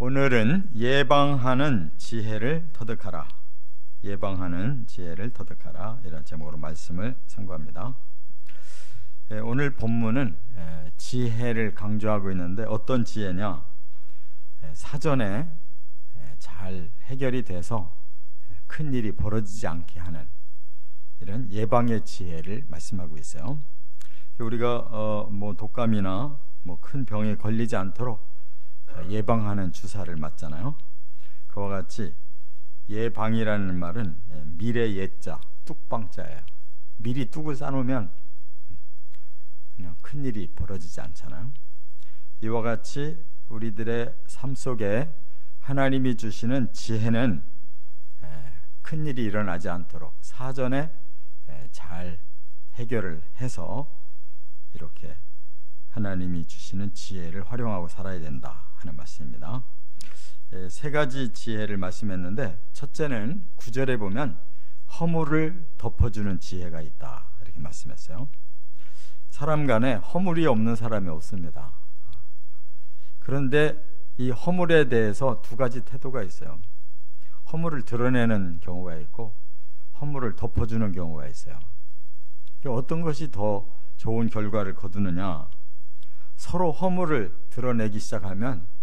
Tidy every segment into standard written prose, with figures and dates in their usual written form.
오늘은 예방하는 지혜를 터득하라, 예방하는 지혜를 터득하라, 이런 제목으로 말씀을 선고합니다. 오늘 본문은 지혜를 강조하고 있는데 어떤 지혜냐? 사전에 잘 해결이 돼서 큰 일이 벌어지지 않게 하는 이런 예방의 지혜를 말씀하고 있어요. 우리가 독감이나 큰 병에 걸리지 않도록 예방하는 주사를 맞잖아요. 그와 같이 예방이라는 말은 미래 예자, 뚝방자예요. 미리 뚝을 싸놓으면 그냥 큰일이 벌어지지 않잖아요. 이와 같이 우리들의 삶 속에 하나님이 주시는 지혜는 큰일이 일어나지 않도록 사전에 잘 해결을 해서 이렇게 하나님이 주시는 지혜를 활용하고 살아야 된다 하는 말씀입니다. 세 가지 지혜를 말씀했는데, 첫째는 9절에 보면 허물을 덮어주는 지혜가 있다 이렇게 말씀했어요. 사람 간에 허물이 없는 사람이 없습니다. 그런데 이 허물에 대해서 두 가지 태도가 있어요. 허물을 드러내는 경우가 있고 허물을 덮어주는 경우가 있어요. 어떤 것이 더 좋은 결과를 거두느냐? 서로 허물을 드러내기 시작하면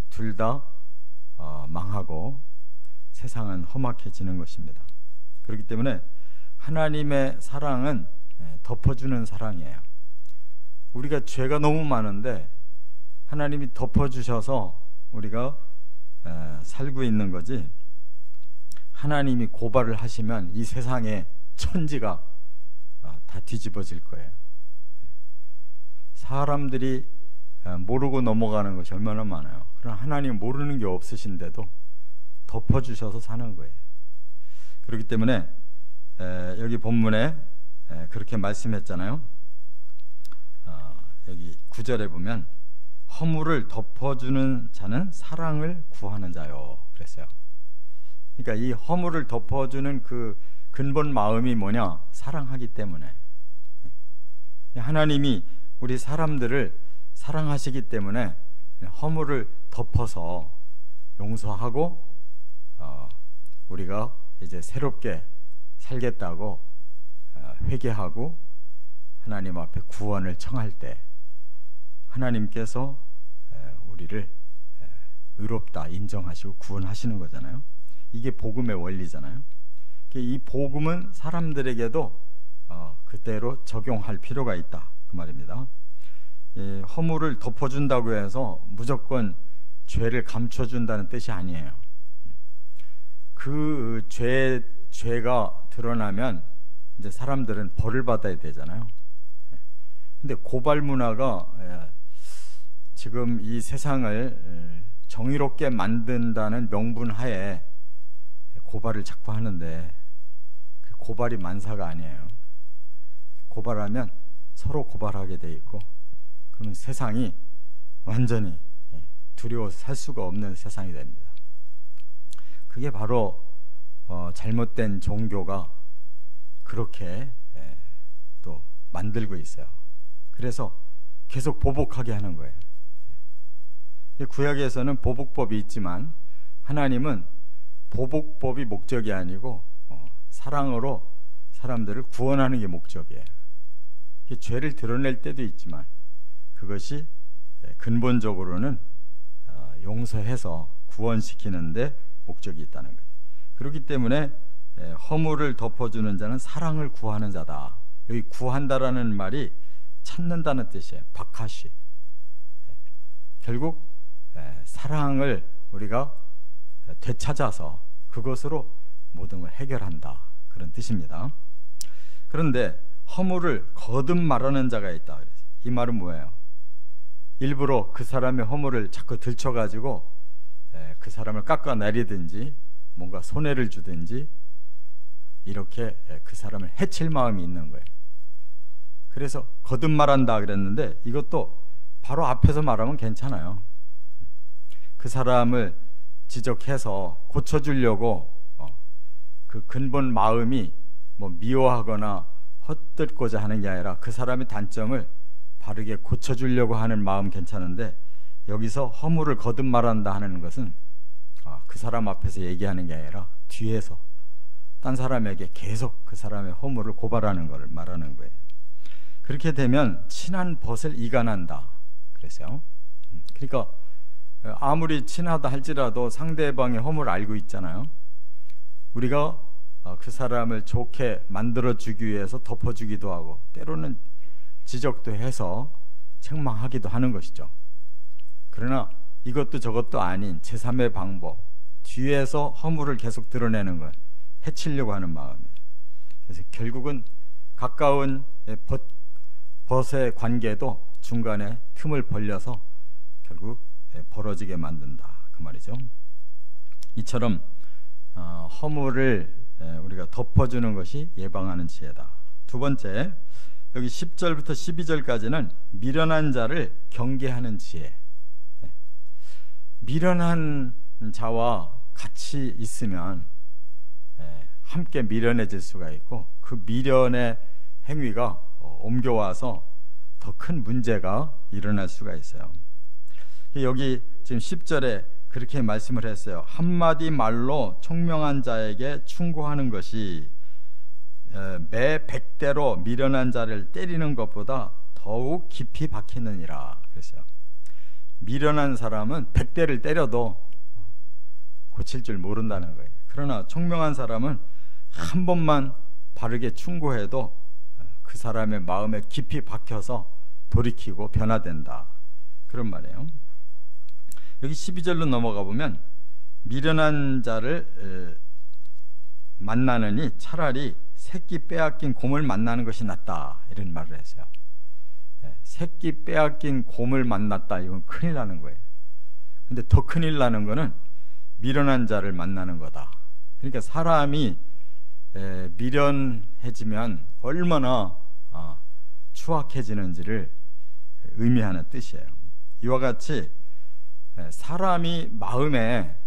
둘 다 망하고 세상은 험악해지는 것입니다. 그렇기 때문에 하나님의 사랑은 덮어주는 사랑이에요. 우리가 죄가 너무 많은데 하나님이 덮어주셔서 우리가 살고 있는 거지, 하나님이 고발을 하시면 이 세상의 천지가 다 뒤집어질 거예요. 사람들이 모르고 넘어가는 것이 얼마나 많아요. 그러나 하나님 모르는 게 없으신데도 덮어주셔서 사는 거예요. 그렇기 때문에 여기 본문에 그렇게 말씀했잖아요. 여기 9절에 보면 허물을 덮어주는 자는 사랑을 구하는 자요 그랬어요. 그러니까 이 허물을 덮어주는 그 근본 마음이 뭐냐? 사랑하기 때문에. 하나님이 우리 사람들을 사랑하시기 때문에 허물을 덮어서 용서하고 우리가 이제 새롭게 살겠다고 회개하고 하나님 앞에 구원을 청할 때 하나님께서 우리를 의롭다 인정하시고 구원하시는 거잖아요. 이게 복음의 원리잖아요. 이 복음은 사람들에게도 그대로 적용할 필요가 있다 그 말입니다. 허물을 덮어준다고 해서 무조건 죄를 감춰준다는 뜻이 아니에요. 그 죄가 드러나면 이제 사람들은 벌을 받아야 되잖아요. 근데 고발 문화가 지금 이 세상을 정의롭게 만든다는 명분 하에 고발을 자꾸 하는데 그 고발이 만사가 아니에요. 고발하면 서로 고발하게 돼 있고, 그러면 세상이 완전히 두려워서 살 수가 없는 세상이 됩니다. 그게 바로 잘못된 종교가 그렇게 또 만들고 있어요. 그래서 계속 보복하게 하는 거예요. 구약에서는 보복법이 있지만 하나님은 보복법이 목적이 아니고 사랑으로 사람들을 구원하는 게 목적이에요. 죄를 드러낼 때도 있지만 그것이 근본적으로는 용서해서 구원시키는 데 목적이 있다는 거예요. 그렇기 때문에 허물을 덮어주는 자는 사랑을 구하는 자다. 여기 구한다라는 말이 찾는다는 뜻이에요. 바카시. 결국 사랑을 우리가 되찾아서 그것으로 모든 걸 해결한다, 그런 뜻입니다. 그런데 허물을 거듭 말하는 자가 있다. 이 말은 뭐예요? 일부러 그 사람의 허물을 자꾸 들춰가지고 그 사람을 깎아내리든지 뭔가 손해를 주든지 이렇게 그 사람을 해칠 마음이 있는 거예요. 그래서 거듭 말한다 그랬는데 이것도 바로 앞에서 말하면 괜찮아요. 그 사람을 지적해서 고쳐주려고 그 근본 마음이 미워하거나 헛뜯고자 하는 게 아니라 그 사람의 단점을 바르게 고쳐주려고 하는 마음 괜찮은데, 여기서 허물을 거듭말한다 하는 것은 그 사람 앞에서 얘기하는 게 아니라 뒤에서 딴 사람에게 계속 그 사람의 허물을 고발하는 것을 말하는 거예요. 그렇게 되면 친한 벗을 이간한다 그랬어요. 그러니까 아무리 친하다 할지라도 상대방의 허물을 알고 있잖아요. 우리가 그 사람을 좋게 만들어주기 위해서 덮어주기도 하고 때로는 지적도 해서 책망하기도 하는 것이죠. 그러나 이것도 저것도 아닌 제3의 방법, 뒤에서 허물을 계속 드러내는 건 해치려고 하는 마음이에요. 그래서 결국은 가까운 벗의 관계도 중간에 틈을 벌려서 결국 벌어지게 만든다 그 말이죠. 이처럼 허물을 우리가 덮어주는 것이 예방하는 지혜다. 두 번째, 여기 10절부터 12절까지는 미련한 자를 경계하는 지혜. 미련한 자와 같이 있으면 함께 미련해질 수가 있고 그 미련의 행위가 옮겨와서 더 큰 문제가 일어날 수가 있어요. 여기 지금 10절에 그렇게 말씀을 했어요. 한마디 말로 총명한 자에게 충고하는 것이 매 100대로 미련한 자를 때리는 것보다 더욱 깊이 박히느니라 그랬어요. 미련한 사람은 100대를 때려도 고칠 줄 모른다는 거예요. 그러나 총명한 사람은 한 번만 바르게 충고해도 그 사람의 마음에 깊이 박혀서 돌이키고 변화된다 그런 말이에요. 여기 12절로 넘어가 보면 미련한 자를 만나느니 차라리 새끼 빼앗긴 곰을 만나는 것이 낫다 이런 말을 했어요. 새끼 빼앗긴 곰을 만났다 이건 큰일 나는 거예요. 근데 더 큰일 나는 거는 미련한 자를 만나는 거다. 그러니까 사람이 미련해지면 얼마나 추악해지는지를 의미하는 뜻이에요. 이와 같이 사람이 마음에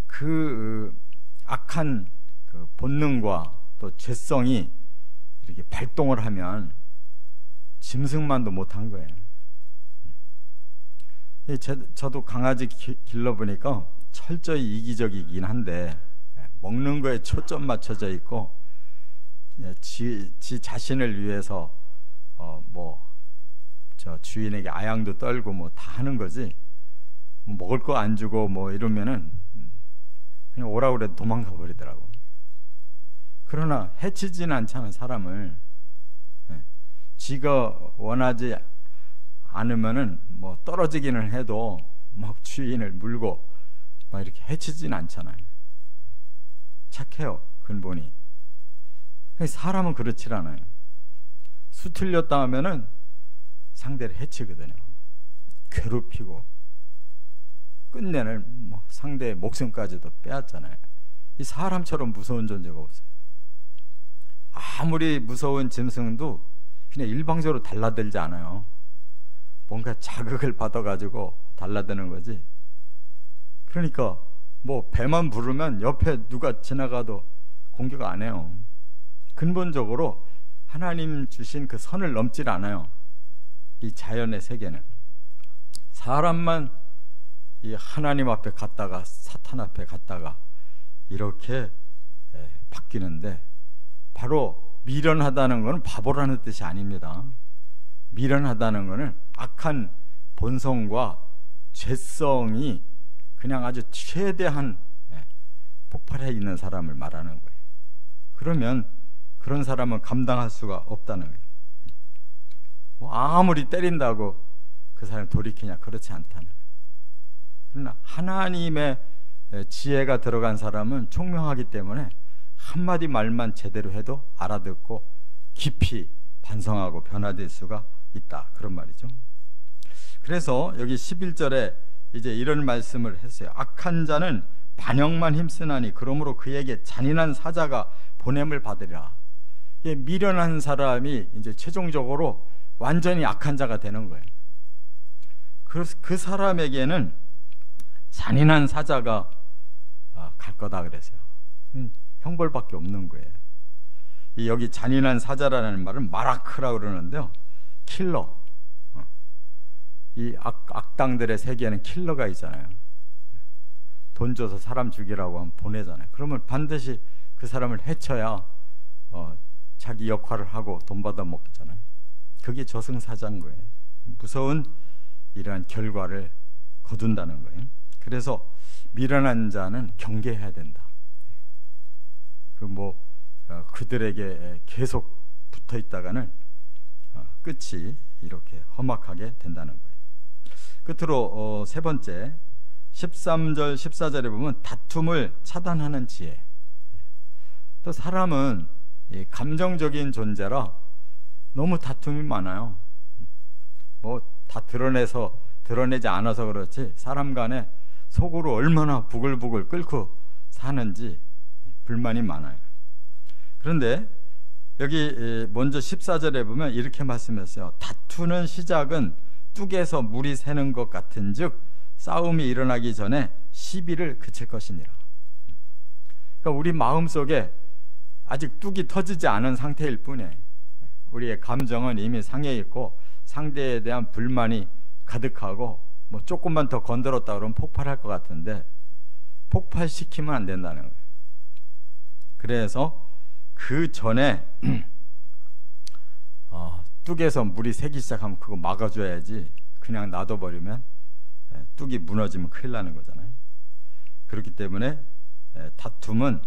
그 악한 그 본능과 또 죄성이 이렇게 발동을 하면 짐승만도 못한 거예요. 저도 강아지 길러보니까 철저히 이기적이긴 한데 먹는 거에 초점 맞춰져 있고 지 자신을 위해서 저 주인에게 아양도 떨고 뭐 다 하는 거지 뭐 먹을 거 안 주고 뭐 이러면은 그냥 오라 그래도 도망가 버리더라고. 그러나 해치지는 않잖아 사람을. 지가 원하지 않으면은 뭐 떨어지기는 해도 막 주인을 물고 막 이렇게 해치지는 않잖아요. 착해요 근본이. 사람은 그렇지 않아요. 수틀렸다 하면은 상대를 해치거든요. 괴롭히고 끝내는 뭐 상대의 목숨까지도 빼앗잖아요. 이 사람처럼 무서운 존재가 없어요. 아무리 무서운 짐승도 그냥 일방적으로 달라들지 않아요. 뭔가 자극을 받아가지고 달라드는 거지. 그러니까 뭐 배만 부르면 옆에 누가 지나가도 공격 안 해요. 근본적으로 하나님 주신 그 선을 넘질 않아요. 이 자연의 세계는 사람만 이 하나님 앞에 갔다가 사탄 앞에 갔다가 이렇게 바뀌는데, 바로 미련하다는 것은 바보라는 뜻이 아닙니다. 미련하다는 것은 악한 본성과 죄성이 그냥 아주 최대한 폭발해 있는 사람을 말하는 거예요. 그러면 그런 사람은 감당할 수가 없다는 거예요. 뭐 아무리 때린다고 그 사람이 돌이키냐, 그렇지 않다는 거예요. 그러나 하나님의 지혜가 들어간 사람은 총명하기 때문에 한마디 말만 제대로 해도 알아듣고 깊이 반성하고 변화될 수가 있다, 그런 말이죠. 그래서 여기 11절에 이제 이런 말씀을 했어요. 악한 자는 반역만 힘쓰나니 그러므로 그에게 잔인한 사자가 보냄을 받으리라. 미련한 사람이 이제 최종적으로 완전히 악한 자가 되는 거예요. 그래서 그 사람에게는 잔인한 사자가 갈 거다 그랬어요. 형벌밖에 없는 거예요. 여기 잔인한 사자라는 말은 마라크라고 그러는데요, 킬러, 이 악당들의 세계에는 킬러가 있잖아요. 돈 줘서 사람 죽이라고 하면 보내잖아요. 그러면 반드시 그 사람을 해쳐야 자기 역할을 하고 돈 받아 먹잖아요. 그게 저승사자인 거예요. 무서운 이러한 결과를 거둔다는 거예요. 그래서 미련한 자는 경계해야 된다. 그들에게 계속 붙어 있다가는 끝이 이렇게 험악하게 된다는 거예요. 끝으로 세 번째 13절 14절에 보면 다툼을 차단하는 지혜. 또 사람은 감정적인 존재라 너무 다툼이 많아요. 다 드러내지 않아서 그렇지 사람 간에 속으로 얼마나 부글부글 끓고 사는지 불만이 많아요. 그런데 여기 먼저 14절에 보면 이렇게 말씀했어요. 다투는 시작은 뚝에서 물이 새는 것 같은즉 싸움이 일어나기 전에 시비를 그칠 것이니라. 그러니까 우리 마음속에 아직 뚝이 터지지 않은 상태일 뿐이에요. 우리의 감정은 이미 상해 있고 상대에 대한 불만이 가득하고 조금만 더 건드렸다 그러면 폭발할 것 같은데 폭발시키면 안 된다는 거예요. 그래서 그 전에 뚝에서 물이 새기 시작하면 그거 막아줘야지 그냥 놔둬버리면 뚝이 무너지면 큰일 나는 거잖아요. 그렇기 때문에 다툼은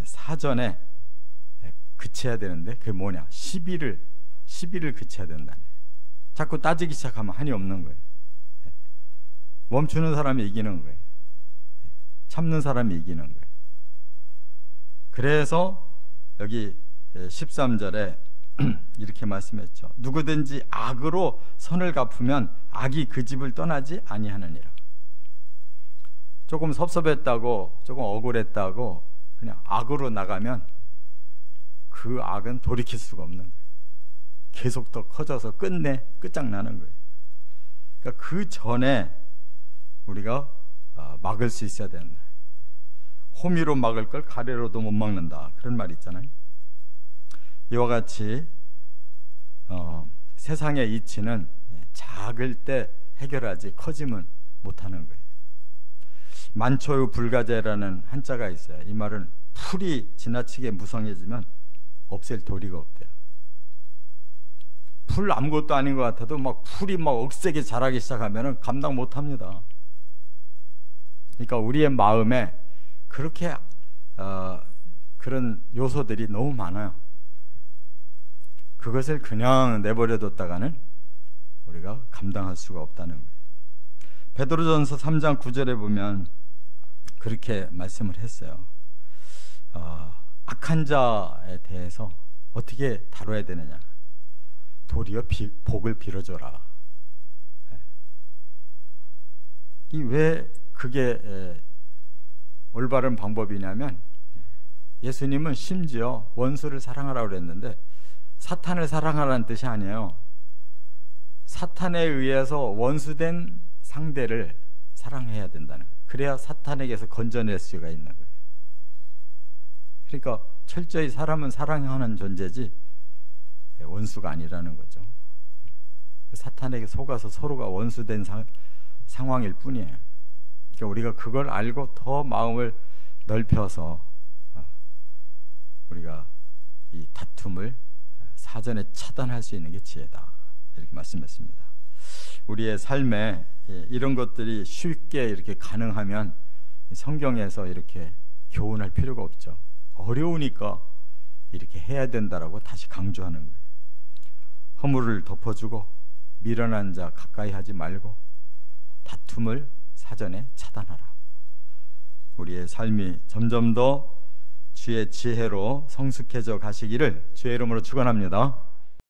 사전에 그쳐야 되는데 그게 뭐냐? 시비를 그쳐야 된다네. 자꾸 따지기 시작하면 한이 없는 거예요. 멈추는 사람이 이기는 거예요. 참는 사람이 이기는 거예요. 그래서 여기 13절에 이렇게 말씀했죠. 누구든지 악으로 선을 갚으면 악이 그 집을 떠나지 아니하느니라. 조금 섭섭했다고 조금 억울했다고 그냥 악으로 나가면 그 악은 돌이킬 수가 없는 거예요. 계속 더 커져서 끝장나는 거예요. 그러니까 그 전에 우리가 막을 수 있어야 된다. 호미로 막을 걸 가래로도 못 막는다, 그런 말이 있잖아요. 이와 같이 세상의 이치는 작을 때 해결하지 커지면 못하는 거예요. 만초유 불가제라는 한자가 있어요. 이 말은 풀이 지나치게 무성해지면 없앨 도리가 없대요. 풀 아무것도 아닌 것 같아도 풀이 억세게 자라기 시작하면 감당 못합니다. 그러니까 우리의 마음에 그렇게 그런 요소들이 너무 많아요. 그것을 그냥 내버려 뒀다가는 우리가 감당할 수가 없다는 거예요. 베드로전서 3장 9절에 보면 그렇게 말씀을 했어요. 악한 자에 대해서 어떻게 다뤄야 되느냐? 도리어 복을 빌어줘라. 왜 그게 올바른 방법이냐면 예수님은 심지어 원수를 사랑하라고 그랬는데 사탄을 사랑하라는 뜻이 아니에요. 사탄에 의해서 원수된 상대를 사랑해야 된다는 거예요. 그래야 사탄에게서 건져낼 수가 있는 거예요. 그러니까 철저히 사람은 사랑하는 존재지 원수가 아니라는 거죠. 사탄에게 속아서 서로가 원수된 상황일 뿐이에요. 그러니까 우리가 그걸 알고 더 마음을 넓혀서 우리가 이 다툼을 사전에 차단할 수 있는 게 지혜다, 이렇게 말씀했습니다. 우리의 삶에 이런 것들이 쉽게 이렇게 가능하면 성경에서 이렇게 교훈할 필요가 없죠. 어려우니까 이렇게 해야 된다라고 다시 강조하는 거예요. 허물을 덮어주고 미련한 자 가까이 하지 말고 다툼을 사전에 차단하라. 우리의 삶이 점점 더 주의 지혜로 성숙해져 가시기를 주의 이름으로 축원합니다.